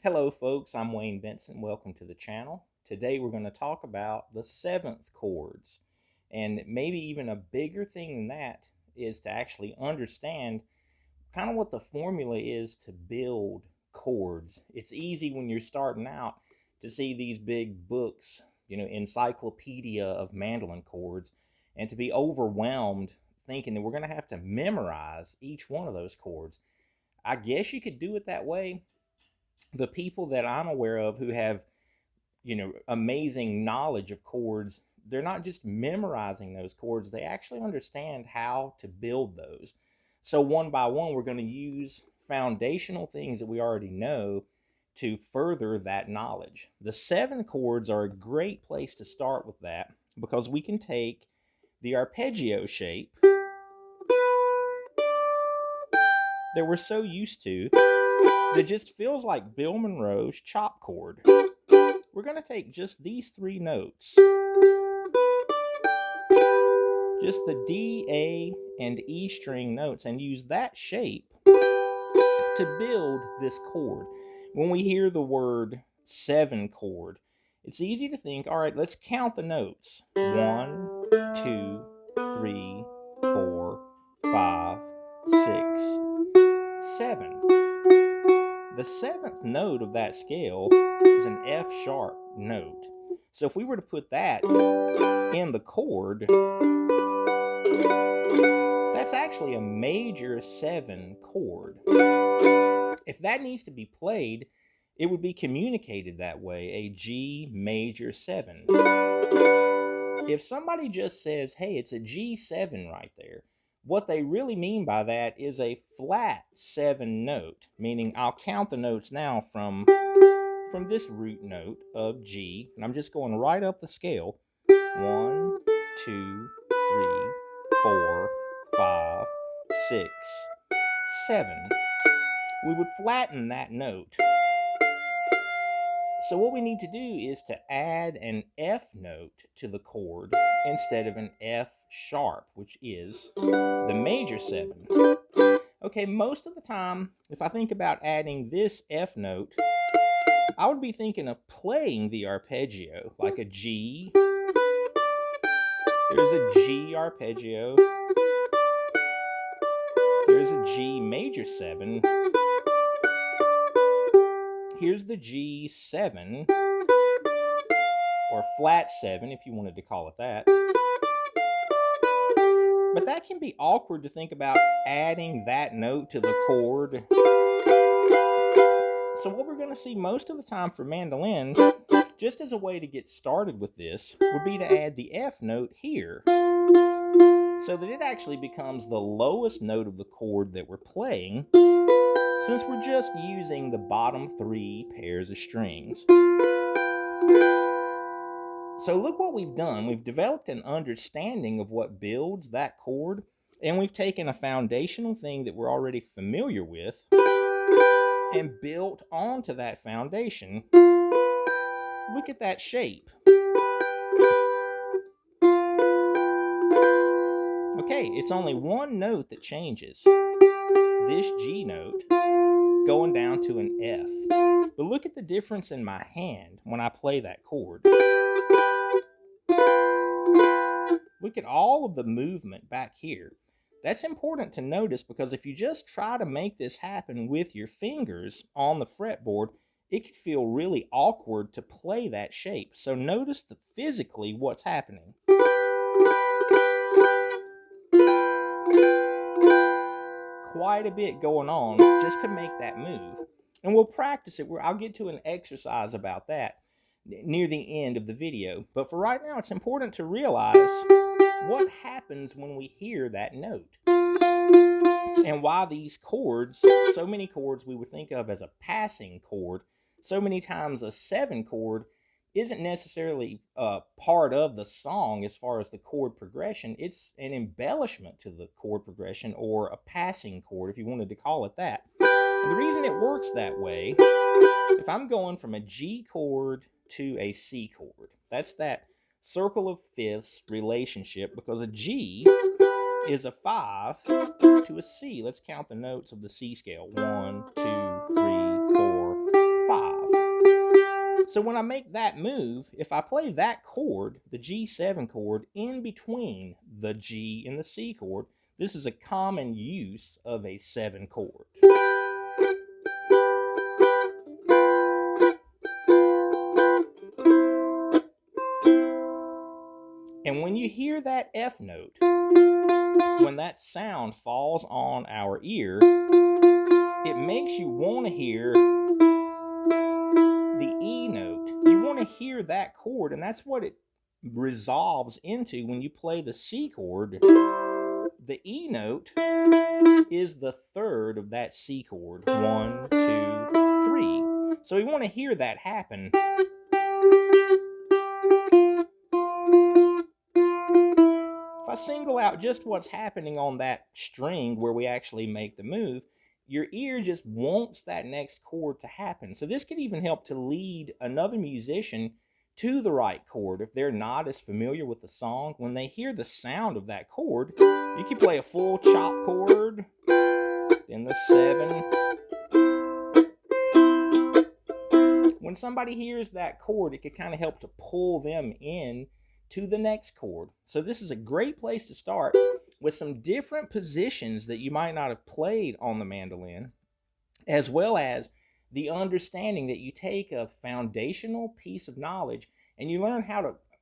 Hello folks, I'm Wayne Benson. Welcome to the channel. Today we're going to talk about the seventh chords. And maybe even a bigger thing than that is to actually understand kind of what the formula is to build chords. It's easy when you're starting out to see these big books, encyclopedia of mandolin chords, and to be overwhelmed thinking that we're going to have to memorize each one of those chords. I guess you could do it that way. The people that I'm aware of who have, amazing knowledge of chords, they're not just memorizing those chords, they actually understand how to build those. So one by one, we're going to use foundational things that we already know to further that knowledge. The seven chords are a great place to start with that because we can take the arpeggio shape that we're so used to that just feels like Bill Monroe's chop chord. We're going to take just these three notes, just the D, A, and E string notes, and use that shape to build this chord. When we hear the word seven chord, it's easy to think, all right, let's count the notes. 1, 2, 3, 4, 5, 6, 7. The seventh note of that scale is an F sharp note. So if we were to put that in the chord, that's actually a major 7 chord. If that needs to be played, it would be communicated that way, a G major 7. If somebody just says, hey, it's a G7 right there, what they really mean by that is a flat 7 note, meaning I'll count the notes now from this root note of G, and I'm just going right up the scale. 1, 2, 3, 4, 5, 6, 7. We would flatten that note. So what we need to do is to add an F note to the chord instead of an F sharp, which is the major 7. Okay, most of the time, if I think about adding this F note, I would be thinking of playing the arpeggio, like a G. There's a G arpeggio. There's a G major 7. Here's the G7, or flat 7 if you wanted to call it that. But that can be awkward to think about adding that note to the chord. So what we're going to see most of the time for mandolin, just as a way to get started with this, would be to add the F note here, so that it actually becomes the lowest note of the chord that we're playing, since we're just using the bottom 3 pairs of strings. So look what we've done. We've developed an understanding of what builds that chord, and we've taken a foundational thing that we're already familiar with and built onto that foundation. Look at that shape. Okay, it's only one note that changes. This G note going down to an F. But look at the difference in my hand when I play that chord. Look at all of the movement back here. That's important to notice because if you just try to make this happen with your fingers on the fretboard, it could feel really awkward to play that shape. So notice physically what's happening. Quite a bit going on just to make that move. And we'll practice it. I'll get to an exercise about that near the end of the video. But for right now, it's important to realize what happens when we hear that note. And why these chords, so many chords we would think of as a passing chord, so many times a 7 chord isn't necessarily part of the song as far as the chord progression. It's an embellishment to the chord progression, or a passing chord if you wanted to call it that. And the reason it works that way, if I'm going from a G chord to a C chord, that's that circle of fifths relationship, because a G is a 5 to a C. Let's count the notes of the C scale. 1, 2, 3, 4, 5. So when I make that move, if I play that chord, the G7 chord, in between the G and the C chord, this is a common use of a 7 chord. And when you hear that F note, when that sound falls on our ear, it makes you want to hear the E note. You want to hear that chord, and that's what it resolves into when you play the C chord. The E note is the third of that C chord. 1, 2, 3. So we want to hear that happen. If I single out just what's happening on that string where we actually make the move, your ear just wants that next chord to happen. So this could even help to lead another musician to the right chord if they're not as familiar with the song. When they hear the sound of that chord, you can play a full chop chord, then the 7. When somebody hears that chord, it could kind of help to pull them in to the next chord. So this is a great place to start with some different positions that you might not have played on the mandolin, as well as the understanding that you take a foundational piece of knowledge and you learn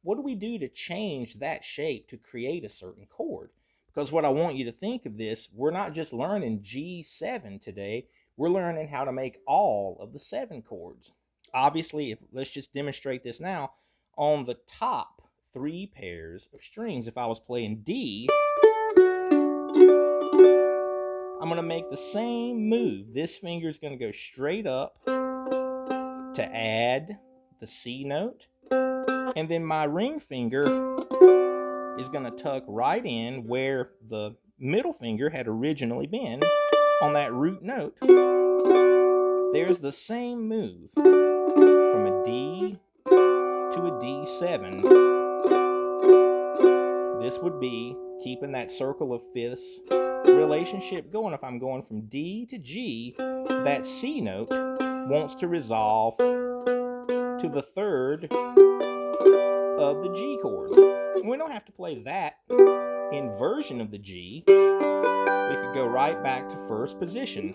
what do we do to change that shape to create a certain chord? Because what I want you to think of this, we're not just learning G7 today, we're learning how to make all of the 7 chords. Obviously, let's just demonstrate this now. On the top 3 pairs of strings, if I was playing D, I'm going to make the same move. This finger is going to go straight up to add the C note, and then my ring finger is going to tuck right in where the middle finger had originally been on that root note. There's the same move from a D to a D7. This would be keeping that circle of fifths relationship going. If I'm going from D to G, that C note wants to resolve to the third of the G chord. And we don't have to play that inversion of the G. We could go right back to first position.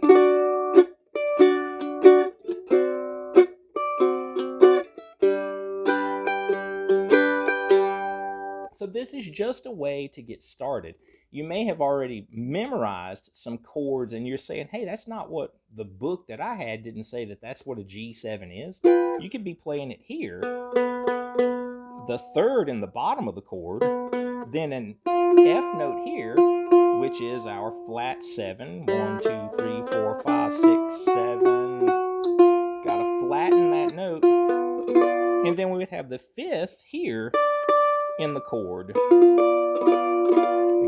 So this is just a way to get started. You may have already memorized some chords and you're saying, hey, that's not what the book that I had didn't say that that's what a G7 is. You could be playing it here, the third in the bottom of the chord, then an F note here, which is our flat 7. 1, 2, 3, 4, 5, 6, 7. Gotta flatten that note. And then we would have the 5th here in the chord.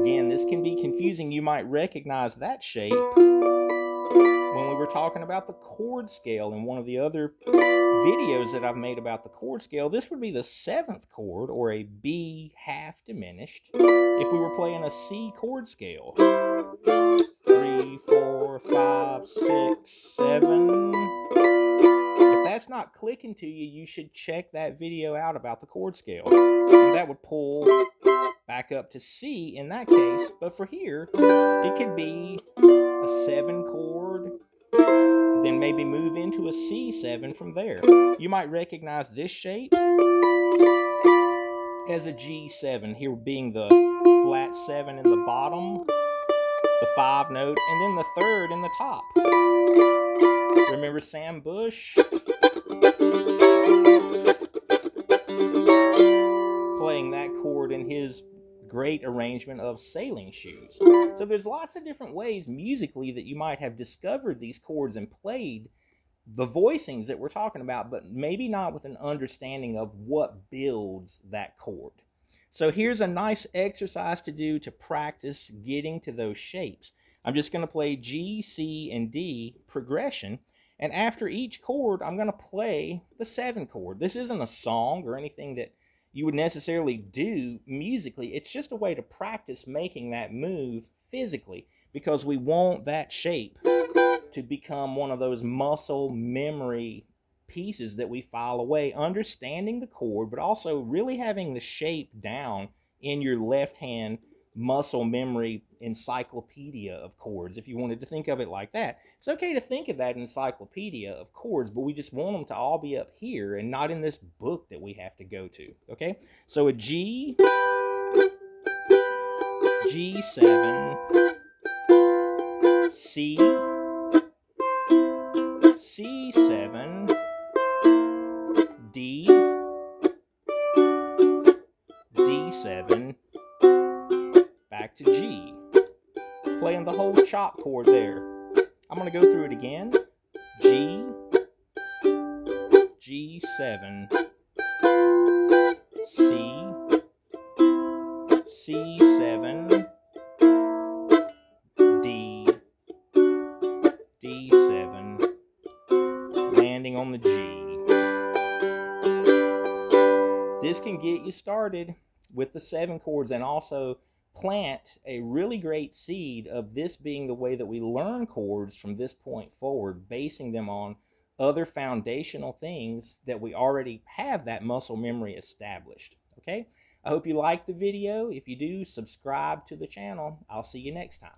Again, this can be confusing. You might recognize that shape when we were talking about the chord scale in one of the other videos that I've made about the chord scale. This would be the 7th chord, or a B half diminished, if we were playing a C chord scale. 3, 4, 5, 6, 7. If that's not clicking to you, you should check that video out about the chord scale. And that would pull back up to C in that case. But for here, it could be a 7 chord, then maybe move into a C7 from there. You might recognize this shape as a G7, here being the flat 7 in the bottom, the 5 note, and then the 3rd in the top. Remember Sam Bush? Playing that chord in his great arrangement of Sailing Shoes. So there's lots of different ways musically that you might have discovered these chords and played the voicings that we're talking about, but maybe not with an understanding of what builds that chord. So here's a nice exercise to do to practice getting to those shapes. I'm just going to play G, C, and D progression, and after each chord, I'm going to play the 7 chord. This isn't a song or anything that you would necessarily do musically. It's just a way to practice making that move physically, because we want that shape to become one of those muscle memory pieces that we file away, understanding the chord, but also really having the shape down in your left hand muscle memory encyclopedia of chords, if you wanted to think of it like that. It's okay to think of that encyclopedia of chords, but we just want them to all be up here and not in this book that we have to go to, okay? So a G, G7, C, C7, D, D7, back to G. Playing the whole chop chord there. I'm going to go through it again. G, G7, C, C7, D, D7, landing on the G. This can get you started with the 7 chords and also plant a really great seed of this being the way that we learn chords from this point forward, basing them on other foundational things that we already have that muscle memory established. Okay? I hope you liked the video. If you do, subscribe to the channel. I'll see you next time.